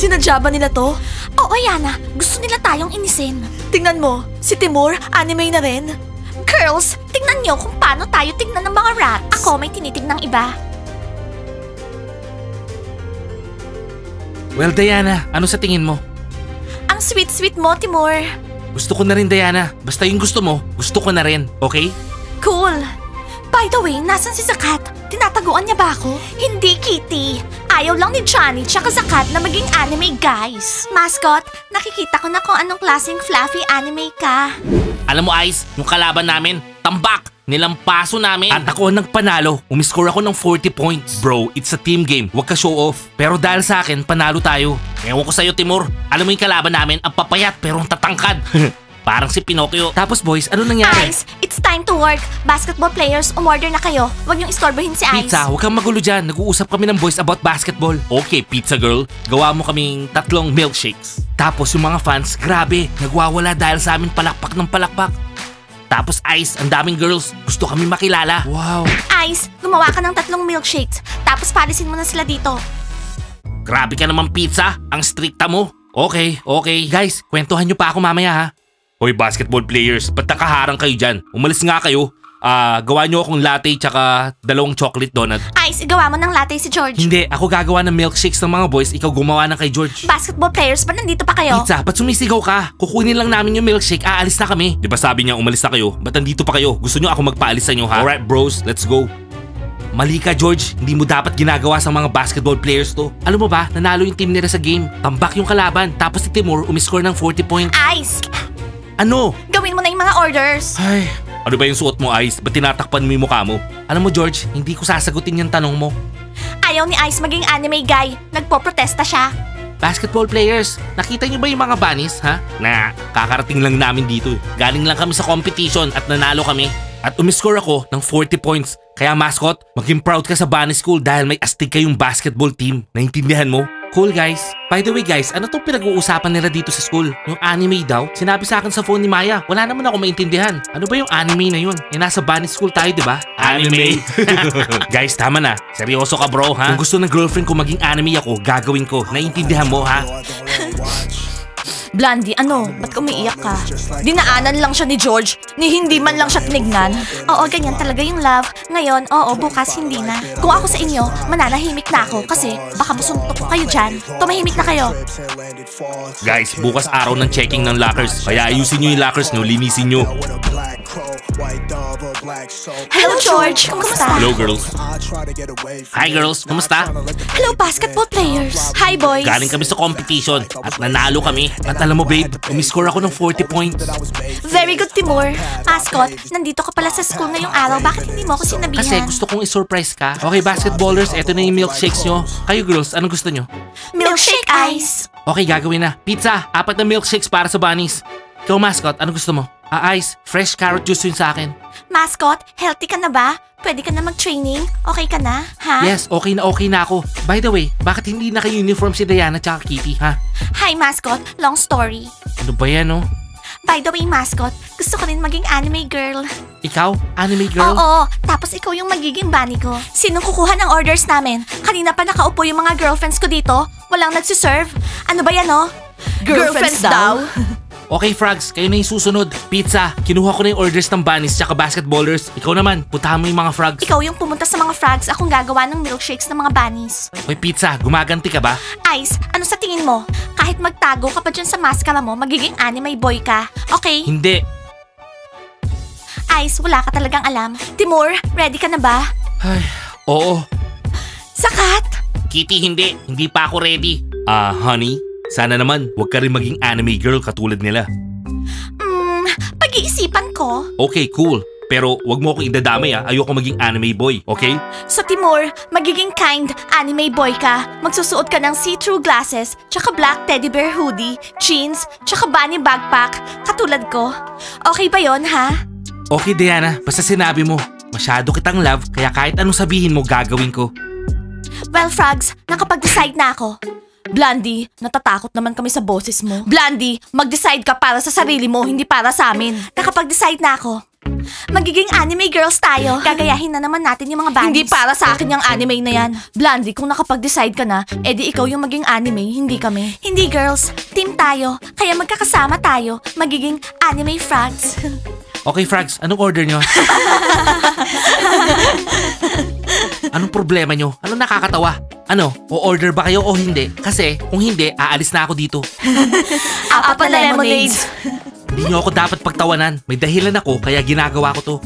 Sinadya ba nila to? Oo, Yana. Gusto nila tayong inisin. Tingnan mo, si Timur, anime na rin. Girls, tingnan nyo kung paano tayo tingnan ng mga rats. Ako may tinitingnang iba. Well, Diana, ano sa tingin mo? Ang sweet-sweet mo, Timur. Gusto ko na rin, Diana. Basta yung gusto mo, gusto ko na rin, okay? Cool. By the way, nasan si Zakat? Tinataguan niya ba ako? Hindi, Kitty. Ayaw lang ni Johnny tsaka Zakat na maging anime guys. Mascot, nakikita ko na kung anong klaseng fluffy anime ka. Alam mo, Ice, yung kalaban namin, tambak! Nilampaso namin. At ako ang nagpanalo. Umiscore ako ng 40 points. Bro, it's a team game. Huwag ka show off. Pero dahil sa akin, panalo tayo. Ewan ko sa'yo, Timur. Alam mo yung kalaban namin, ang papayat pero ang tatangkad. Parang si Pinocchio. Tapos boys, ano nangyari? Ice, it's time to work. Basketball players, umorder na kayo. Huwag niyong istorbohin si Ice. Pizza, huwag kang magulo dyan. Nag-uusap kami ng boys about basketball. Okay, pizza girl. Gawa mo kaming 3 milkshakes. Tapos yung mga fans, grabe. Nagwawala dahil sa amin palakpak ng palakpak. Tapos Ice, ang daming girls. Gusto kami makilala. Wow. Ice, gumawa ka ng 3 milkshakes. Tapos palisin mo na sila dito. Grabe ka naman, Pizza. Ang strikta mo. Okay. Guys, kwentuhan nyo pa ako mamaya ha. Hoy basketball players, ba't nakaharang kayo dyan? Umalis nga kayo. Gawa nyo akong latte tsaka 2 chocolate donut. Ice, igawa mo ng latte si George. Hindi, ako gagawa ng milkshakes ng mga boys, ikaw gumawa ng kay George. Basketball players, ba nandito pa kayo? Pizza, ba't sumisigaw ka? Kukunin lang namin yung milkshake, aalis na kami. Di ba sabi niya umalis na kayo? Ba't nandito pa kayo? Gusto nyo ako magpaalis sa inyo ha? Alright bros, let's go. Mali ka George, hindi mo dapat ginagawa sa mga basketball players to. Alam mo ba, nanalo yung team nila sa game. Tambak yung kalaban, tapos si Timur umiscore ng 40 points. Ice! Ano? Gawin mo na yung mga orders. Ay, ano ba yung suot mo, Ice? Ba't tinatakpan mo yung mukha mo? Alam mo, George, hindi ko sasagutin yung tanong mo. Ayaw ni Ice maging anime guy. Nagpo-protesta siya. Basketball players, nakita niyo ba yung mga bunnies, ha? Kakarating lang namin dito. Galing lang kami sa competition at nanalo kami. At umiscore ako ng 40 points. Kaya mascot, maging proud ka sa bunny school dahil may astig kayong basketball team. Naintindihan mo? Cool guys. By the way guys, ano tong pinag-uusapan nila dito sa school? Yung anime daw? Sinabi sa akin sa phone ni Maya. Wala naman ako maintindihan. Ano ba yung anime na yun? Nasa bunny school tayo, di ba? Anime. Guys, tama na. Seryoso ka bro, ha? Kung gusto ng girlfriend ko maging anime ako, gagawin ko. Naiintindihan mo, ha? Blandy, ano? Ba't umiiyak ka? Dinaanan lang siya ni George, ni hindi man lang siya tinignan. Oo, ganyan talaga yung love. Ngayon, oo, bukas hindi na. Kung ako sa inyo, mananahimik na ako kasi baka masuntok ko kayo dyan. Tumahimik na kayo. Guys, bukas araw ng checking ng lockers. Kaya ayusin nyo yung lockers nyo, linisin nyo. Hello, George. Kumusta? Hello girls. Hi girls, kumusta? Hello, basketball players. Hi, boys. Galing kami sa competition at nanalo kami. At alam mo babe, umiscore ako ng 40 points. Very good, Timur. Mascot, nandito ka pala sa school ngayong araw. Bakit hindi mo ako sinabihan? Kasi gusto kong i-surprise ka. Okay basketballers, eto na yung milkshakes nyo. Kayo girls, anong gusto nyo? Milkshake ice. Okay, gagawin na. Pizza, 4 na milkshakes para sa bunnies. Ikaw mascot, ano gusto mo? Ice, fresh carrot juice yun sa akin. Mascot, healthy ka na ba? Pwede ka na mag-training? Okay ka na? Ha? Yes, okay na ako. By the way, bakit hindi naka-uniform si Diana tsaka Kitty, ha? Hi, Mascot. Long story. Ano ba yan, oh? By the way, Mascot, gusto ko rin maging anime girl. Ikaw? Anime girl? Oo, tapos ikaw yung magiging bunny ko. Sinong kukuha ng orders namin? Kanina pa nakaupo yung mga girlfriends ko dito. Walang nagsiserve. Ano ba yan, oh? Girlfriends daw? Okay, Frogs, kayo na yung susunod. Pizza, kinuha ko na yung orders ng bunnies tsaka basketballers. Ikaw naman, puntahan mo yung mga Frogs. Ikaw yung pumunta sa mga frogs, akong gagawa ng milkshakes ng mga bunnies. Hoy, Pizza, gumaganti ka ba? Ice, ano sa tingin mo? Kahit magtago ka pa dyan sa maskara mo, magiging anime boy ka. Okay? Hindi. Ice, wala ka talagang alam. Timur, ready ka na ba? Ay, oo. Sakat! Kitty, hindi. Hindi pa ako ready. Honey, sana naman, huwag ka rin maging anime girl katulad nila. Pag-iisipan ko. Okay, cool. Pero wag mo akong idadamay ayoko maging anime boy, okay? So Timur, magiging kind anime boy ka. Magsusuot ka ng see-through glasses, tsaka black teddy bear hoodie, jeans, tsaka bunny backpack, katulad ko. Okay ba yon ha? Okay Diana, basta sinabi mo. Masyado kitang love, kaya kahit anong sabihin mo gagawin ko. Well, Frogs, nakapag-decide na ako. Blandy, natatakot naman kami sa boses mo. Blandy, mag-decide ka para sa sarili mo, hindi para sa amin. Nakapag-decide na ako. Magiging anime girls tayo. Gagayahin na naman natin yung mga bunnies. Hindi para sa akin yung anime na yan. Blandy, kung nakapag-decide ka na, edi ikaw yung maging anime, hindi kami. Hindi girls, team tayo. Kaya magkakasama tayo. Magiging anime frogs. Okay, Frags, anong order nyo? Anong problema nyo? Anong nakakatawa? Ano, o-order ba kayo o hindi? Kasi kung hindi, aalis na ako dito. Apat na lemonades. Hindi nyo ako dapat pagtawanan. May dahilan ako kaya ginagawa ko to.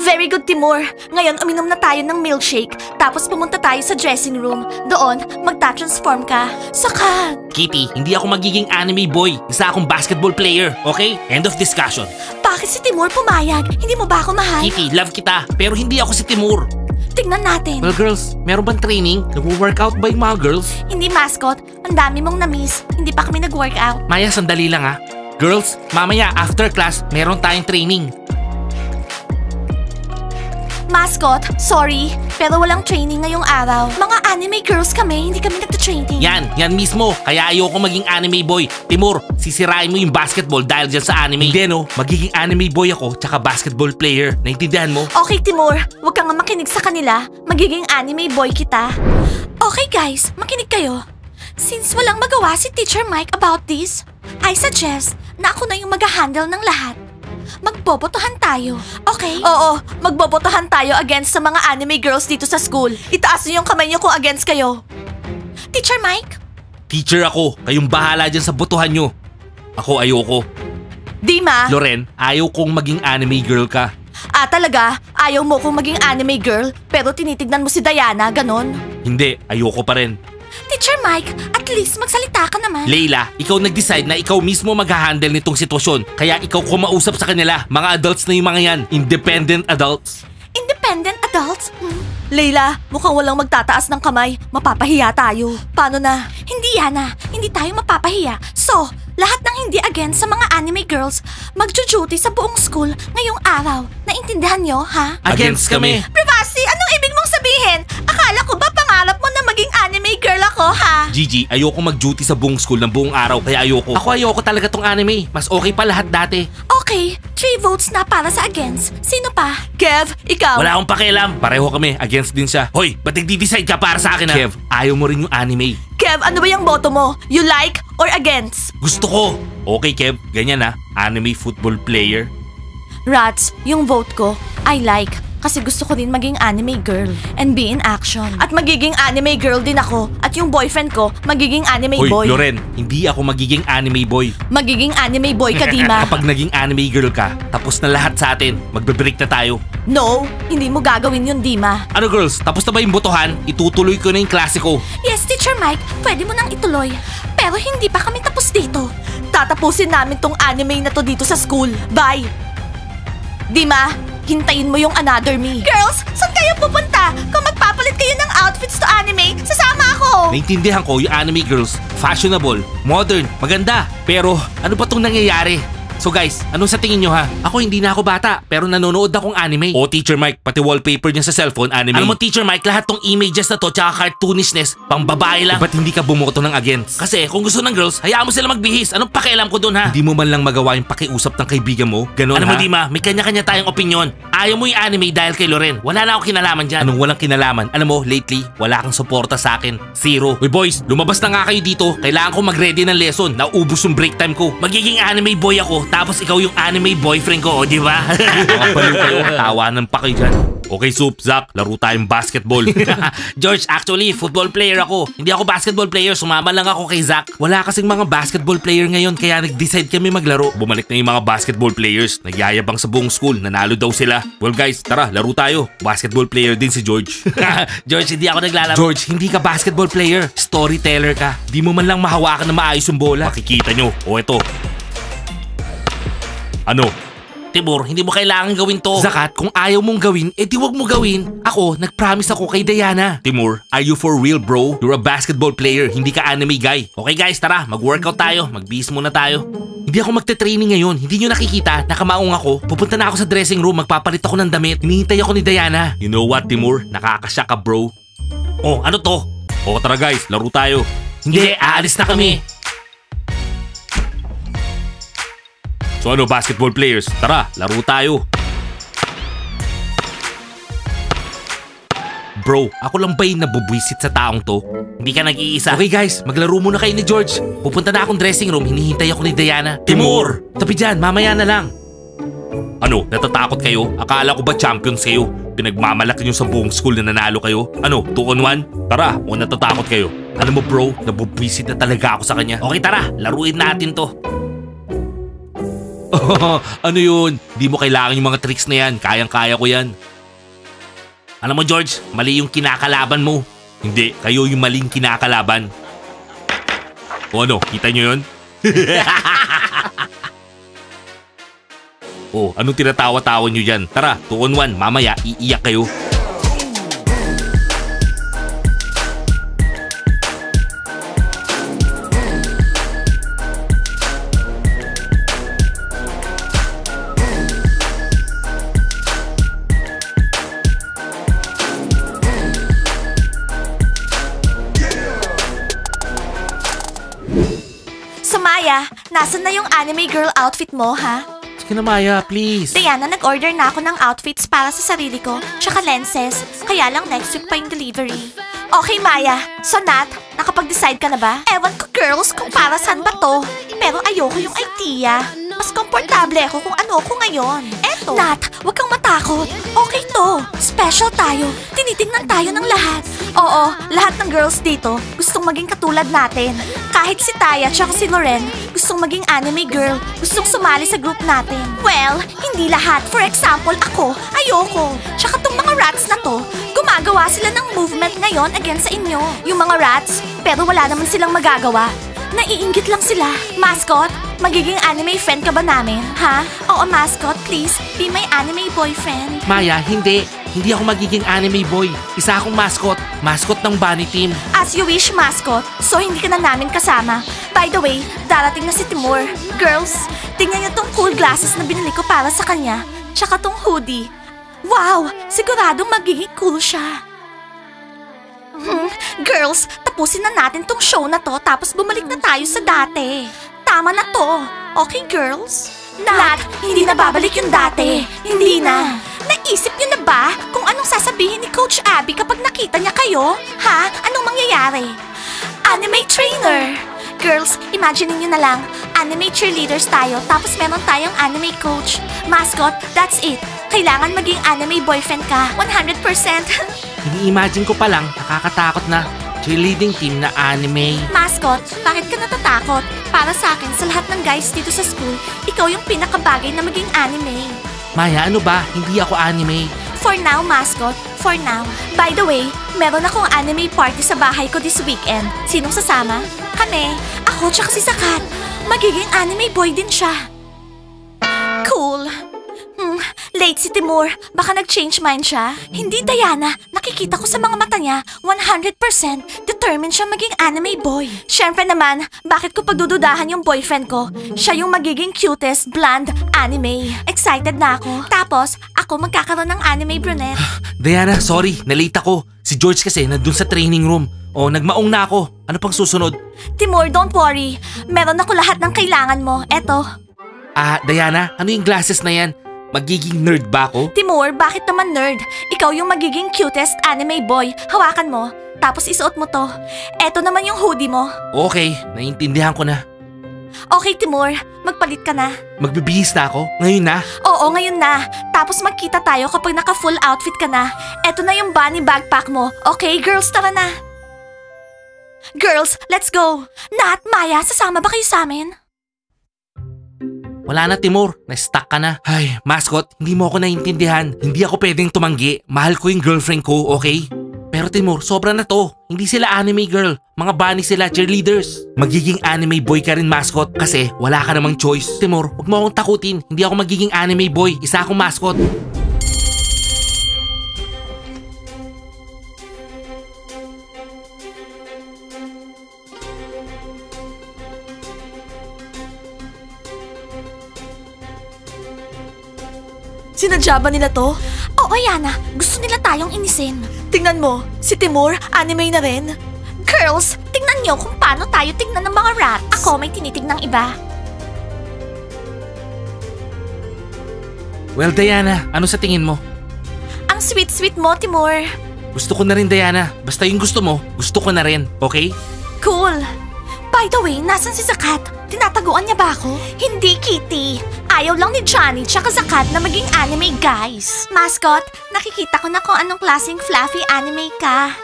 Very good, Timur. Ngayon, uminom na tayo ng milkshake. Tapos pumunta tayo sa dressing room. Doon, magta-transform ka. Saka... Kitty, hindi ako magiging anime boy. Isa akong basketball player, okay? End of discussion. Bakit si Timur pumayag? Hindi mo ba ako mahal? Kitty, love kita. Pero hindi ako si Timur. Tignan natin. Well, girls, meron bang training? Nag-workout ba yung mga girls? Hindi, mascot. Ang dami mong na-miss. Hindi pa kami nag-workout. Maya, sandali lang ha. Girls, mamaya after class, meron tayong training. Mascot, sorry, pero walang training ngayong araw. Mga anime girls kami, hindi kami nagta-training. Yan mismo. Kaya ayoko maging anime boy. Timur, sisirain mo yung basketball dahil dyan sa anime. Hindi no, magiging anime boy ako tsaka basketball player. Naintindihan mo? Okay, Timur, huwag kang nga makinig sa kanila. Magiging anime boy kita. Okay guys, makinig kayo. Since walang magawa si Teacher Mike about this, I suggest na ako na yung mag-handle ng lahat. Magbobotohan tayo, okay? Oo, magbobotohan tayo against sa mga anime girls dito sa school. Itaas niyo yung kamay niyo kung against kayo. Teacher Mike? Teacher ako. Kayong bahala dyan sa botohan nyo. Ako ayoko. Dima? Loren, ayaw kong maging anime girl ka. Ah, talaga? Ayaw mo kung maging anime girl, pero tinitignan mo si Diana, ganon? Hindi, ayoko pa rin. Teacher Mike, at least magsalita ka naman. Layla, ikaw nag-decide na ikaw mismo mag-handle nitong sitwasyon. Kaya ikaw kumausap sa kanila. Mga adults na yung mga yan. Independent adults. Independent adults? Layla, mukhang walang magtataas ng kamay. Mapapahiya tayo. Paano na? Hindi, Yana. Hindi tayo mapapahiya. So, lahat ng hindi against sa mga anime girls, magjo-duty sa buong school ngayong araw. Naintindihan nyo, ha? Against kami. Privasi, anong ibig mong sabihin? Akala ko ba pangarap mo na maging anime girl ako, ha? Gigi, ayoko mag-duty sa buong school ng buong araw kaya ayoko. Ako ayoko talaga tong anime. Mas okay pa lahat dati. Okay, 3 votes na para sa against. Sino pa? Kev, ikaw? Wala akong pakialam. Pareho kami. Against din siya. Hoy, ba't nagdi-decide ka para sa akin ha? Kev, ayaw mo rin yung anime. Kev, ano ba yung boto mo? You like or against? Gusto ko. Okay, Kev. Ganyan ha. Anime football player. Rats, yung vote ko, I like. Kasi gusto ko din maging anime girl and be in action. At magiging anime girl din ako. At yung boyfriend ko, magiging anime Hoy, boy. Loren, hindi ako magiging anime boy. Magiging anime boy ka, Dima. Kapag naging anime girl ka, tapos na lahat sa atin. Magbe-break na tayo. No, hindi mo gagawin yun, Dima. Ano girls, tapos na ba yung botohan? Itutuloy ko na yung klase ko. Yes, Teacher Mike, pwede mo nang ituloy. Pero hindi pa kami tapos dito. Tatapusin namin tong anime na to dito sa school. Bye! Dima, hintayin mo yung another me. Girls, saan kayo pupunta? Kung magpapalit kayo ng outfits to anime, sasama ako! Naintindihan ko yung anime girls, fashionable, modern, maganda. Pero ano ba tong nangyayari? So guys, ano sa tingin nyo ha? Ako hindi na ako bata, pero nanonood akong anime. O Teacher Mike, pati wallpaper niya sa cellphone, anime. Alam mo Teacher Mike, lahat tong images na to tsaka cartoonishness, pang babae lang. Ba't hindi ka bumoto ng against? Kasi kung gusto ng girls, hayaan mo sila magbihis. Anong pakialam ko dun ha? Hindi mo man lang magawa yung pakiusap ng kaibigan mo? Ganon ha? Alam mo Dima, may kanya-kanya tayong opinion. Ayaw mo yung anime dahil kay Loren. Wala na ako kinalaman dyan. Anong walang kinalaman? Alam mo, lately, wala kang suporta sa akin. Zero. Uy boys, lumabas na nga kayo dito. Kailangan ko mag-ready ng lesson. Naubos yung break time ko. Magiging anime boy ako, tapos ikaw yung anime boyfriend ko, di ba? Kapaliw kayo, tawanan pa kayo dyan. Okay, Soup, Zach, laro tayong basketball. George, actually, football player ako. Hindi ako basketball player, sumama lang ako kay Zach. Wala kasing mga basketball player ngayon, kaya nag-decide kami maglaro. Bumalik na yung mga basketball players. Nagyayabang sa buong school, nanalo daw sila. Well guys, tara, laro tayo. Basketball player din si George. George, hindi ako naglalaro. George, hindi ka basketball player. Storyteller ka. Di mo man lang mahawakan na maayos yung bola. Makikita nyo. O eto. Ano? Timur, hindi mo kailangan gawin to. Zakat, kung ayaw mong gawin, di wag mo gawin. Ako, nag-promise ako kay Diana. Timur, are you for real bro? You're a basketball player, hindi ka anime guy. Okay guys, tara, mag-workout tayo. Mag-bihis muna tayo. Hindi ako magte-training ngayon. Hindi nyo nakikita, nakamaong ako. Pupunta na ako sa dressing room, magpapalit ako ng damit. Hinihintay ako ni Diana. You know what, Timur? Nakakasya ka bro. Oh, ano to? O tara guys, laro tayo. Hindi, aalis na kami. So ano, basketball players? Tara, laro tayo. Bro, ako lang ba yung nabubwisit sa taong to? Hindi ka nag-iisa. Okay guys, maglaro muna kayo ni George. Pupunta na akong dressing room, hinihintay ako ni Diana. Timur! Tabi dyan, mamaya na lang. Ano, natatakot kayo? Akala ko ba champions kayo? Pinagmamalaki nyo sa buong school na nanalo kayo? Ano, 2-on-1? Tara, o natatakot kayo? Alam mo bro, nabubwisit na talaga ako sa kanya. Okay tara, laruin natin to. Ano yun? Di mo kailangan yung mga tricks na yan. Kayang-kaya ko yan. Alam mo George, mali yung kinakalaban mo. Hindi, kayo yung maling kinakalaban. O ano, kita nyo yun? Oh, anong tinatawa-tawa nyo dyan? Tara, 2-on-1, mamaya iiyak kayo. Maya, nasan na yung anime girl outfit mo, ha? Sige na Maya, please. Diana, nag-order na ako ng outfits para sa sarili ko, tsaka lenses. Kaya lang next week pa yung delivery. Okay, Maya. So Nat, nakapag-decide ka na ba? Ewan ko, girls, kung para saan ba to. Pero ayoko yung idea. Mas komportable ako kung ano ako ngayon. Eto. Nat, wag kang matakot. Okay to. Special tayo. Tinitingnan tayo ng lahat. Oo, lahat ng girls dito gustong maging katulad natin. Kahit si Taya tsaka si Loren gustong maging anime girl. Gustong sumali sa group natin. Well, hindi lahat. For example, ako, ayoko. Tsaka tong mga rats na to, gumagawa sila ng movement ngayon against sa inyo. Yung mga rats, pero wala naman silang magagawa. Naiinggit lang sila. Mascot, magiging anime friend ka ba namin? Ha? Oo, mascot, please, be my anime boyfriend. Maya, hindi. Hindi ako magiging anime boy. Isa akong mascot. Mascot ng bunny team. As you wish, mascot. So, hindi ka na namin kasama. By the way, darating na si Timur. Girls, tingnan niyo tong cool glasses na binili ko para sa kanya. Tsaka tong hoodie. Wow! Siguradong magiging cool siya. Girls, tapusin na natin tong show na to tapos bumalik na tayo sa dati. Tama na to. Okay, girls? Nat, hindi na babalik yung dati. Hindi na. Naisip niyo na ba kung anong sasabihin ni Coach Abby kapag nakita niya kayo? Ha? Anong mangyayari? Anime trainer. Girls, imagine niyo na lang. Anime cheerleaders tayo tapos meron tayong anime coach. Mascot, that's it. Kailangan maging anime boyfriend ka. 100%. Ini-imagine ko pa lang, nakakatakot na. Cheerleading team na anime. Mascot, bakit ka natatakot? Para sa akin, sa lahat ng guys dito sa school, ikaw yung pinakabagay na maging anime. Maya, ano ba? Hindi ako anime. For now, mascot. For now. By the way, meron akong anime party sa bahay ko this weekend. Sinong sasama? Kami. Ako tsaka si Sakat. Magiging anime boy din siya. Cool. Late si Timur. Baka nag-change mind siya. Hindi, Diana. Nakikita ko sa mga mata niya, 100% determined siya maging anime boy. Siyempre naman, bakit ko pagdududahan yung boyfriend ko? Siya yung magiging cutest, blonde, anime. Excited na ako. Tapos, ako magkakaroon ng anime brunette. Diana, sorry. Nalate ako. Si George kasi nandun sa training room. O, nagmaong na ako. Ano pang susunod? Timur, don't worry. Meron ako lahat ng kailangan mo. Eto. Diana, ano yung glasses na yan? Magiging nerd ba ako? Timur, bakit naman nerd? Ikaw yung magiging cutest anime boy. Hawakan mo, tapos isuot mo to. Eto naman yung hoodie mo. Okay, naiintindihan ko na. Okay, Timur, magpalit ka na. Magbibihis na ako? Ngayon na? Oo, ngayon na. Tapos magkita tayo kapag naka-full outfit ka na. Eto na yung bunny backpack mo. Okay, girls, tara na. Girls, let's go. Nat, Maya, sasama ba kayo sa amin? Wala na Timur, na-stuck ka na. Ay, mascot, hindi mo ako naiintindihan. Hindi ako pwedeng tumanggi. Mahal ko yung girlfriend ko, okay? Pero Timur, sobra na to. Hindi sila anime girl. Mga bunny sila, cheerleaders. Magiging anime boy ka rin, mascot, kasi wala ka namang choice. Timur, huwag mo akong takutin. Hindi ako magiging anime boy. Isa akong mascot. Sinadya ba nila to? Oo, Yana. Gusto nila tayong inisin. Tingnan mo, si Timur, anime na rin. Girls, tingnan nyo kung paano tayo tingnan ng mga rats. Ako may tinitingnang iba. Well, Diana, ano sa tingin mo? Ang sweet-sweet mo, Timur. Gusto ko na rin, Diana. Basta yung gusto mo, gusto ko na rin. Okay? Cool. By the way, nasan si Zakat? Tinataguan niya ba ako? Hindi, Kitty. Ayaw lang ni Johnny tsaka Zakat na maging anime guys. Mascot, nakikita ko na kung anong klaseng fluffy anime ka.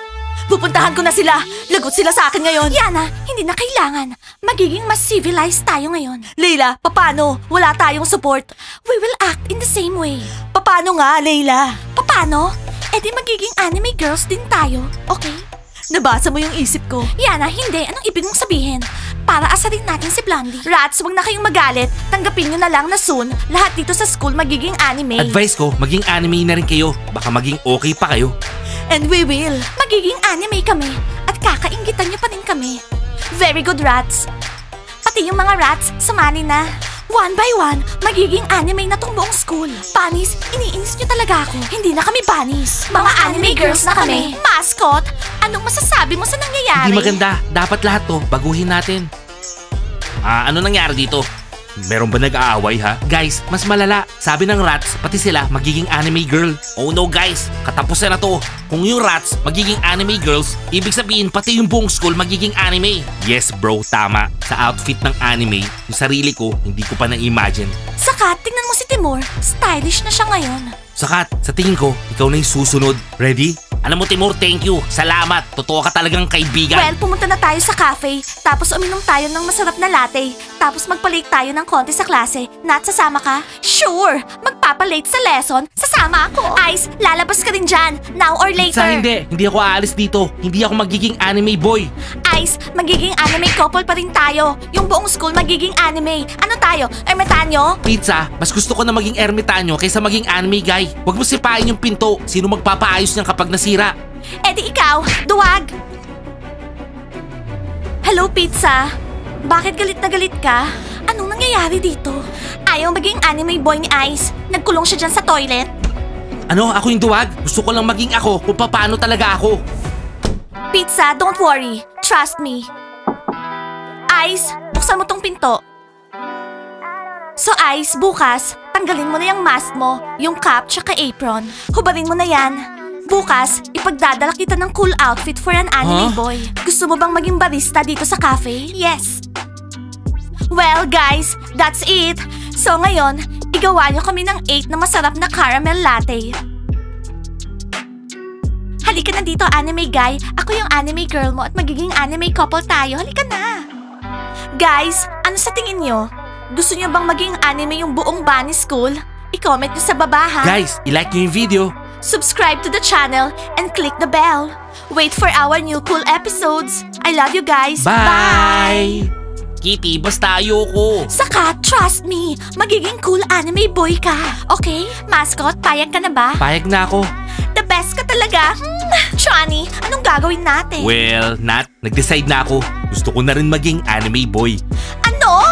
Pupuntahan ko na sila. Lagot sila sa akin ngayon. Yana, hindi na kailangan. Magiging mas civilized tayo ngayon. Leila, paano? Wala tayong support. We will act in the same way. Paano nga, Leila? Paano? E di magiging anime girls din tayo, okay? Nabasa mo yung isip ko. Yana, hindi. Anong ibig mong sabihin? Para asarin natin si Blondie. Rats, wag na kayong magalit. Tanggapin nyo na lang na soon, lahat dito sa school magiging anime. Advice ko, maging anime na rin kayo. Baka maging okay pa kayo. And we will. Magiging anime kami at kakaingitan niyo pa rin kami. Very good, Rats. Pati yung mga rats, sumali na. One by one, magiging anime na tong buong school. Bunnies, iniinis niyo talaga ako. Hindi na kami bunnies. Mga anime girls na kami. Mascot, anong masasabi mo sa nangyayari? Hindi maganda. Dapat lahat to, baguhin natin. Ano nangyari dito? Meron ba nag-aaway ha? Guys, mas malala. Sabi ng rats, pati sila magiging anime girl. Oh no guys, katapusan na to. Kung yung rats magiging anime girls, ibig sabihin pati yung buong school magiging anime. Yes bro, tama. Sa outfit ng anime, yung sarili ko, hindi ko pa na-imagine. Zakat, tingnan mo si Timur. Stylish na siya ngayon. Sakat, sa tingin ko, ikaw na yung susunod. Ready? Alam mo Timur, thank you. Salamat. Totoo ka talagang kaibigan. Well, pumunta na tayo sa cafe, tapos uminom tayo ng masarap na latte, tapos magpa-late tayo ng konti sa klase. Nat, sasama ka? Sure! Magpapa-late sa lesson, sasama ako. Ice, lalabas ka rin dyan, now or later. Sa hindi. Hindi ako aalis dito. Hindi ako magiging anime boy. Ice, magiging anime couple pa rin tayo. Yung buong school magiging anime. Ano tayo? Ermitanyo? Pizza, mas gusto ko na maging ermitanyo kaysa maging anime guy. Huwag mo sipain yung pinto. Sino magpapaayos niyan kapag nasira? Eh di ikaw, duwag! Hello, Pizza. Bakit galit na galit ka? Anong nangyayari dito? Ayaw maging anime boy ni Ice. Nagkulong siya dyan sa toilet. Ano? Ako yung duwag? Gusto ko lang maging ako kung paano talaga ako. Pizza, don't worry. Trust me. Ice, buksan mo tong pinto. So Ice, bukas, tanggalin mo na yung mask mo, yung cap tsaka apron. Hubarin mo na yan. Bukas, ipagdadala kita ng cool outfit for an anime boy. Gusto mo bang maging barista dito sa cafe? Yes. Well guys, that's it. So ngayon, igawa niyo kami ng 8 na masarap na caramel latte. Halika na dito, anime guy. Ako yung anime girl mo at magiging anime couple tayo. Halika na. Guys, ano sa tingin nyo? Gusto nyo bang maging anime yung buong Bunny School? I-comment nyo sa baba ha. Guys, i-like nyo yung video. Subscribe to the channel and click the bell. Wait for our new cool episodes. I love you guys. Bye! Kitty, basta ayoko. Zakat, trust me. Magiging cool anime boy ka. Okay? Mascot, payag ka na ba? Payag na ako. The best ka talaga. Johnny, anong gagawin natin? Well, Nat, nag-decide na ako. Gusto ko na rin maging anime boy. Ano?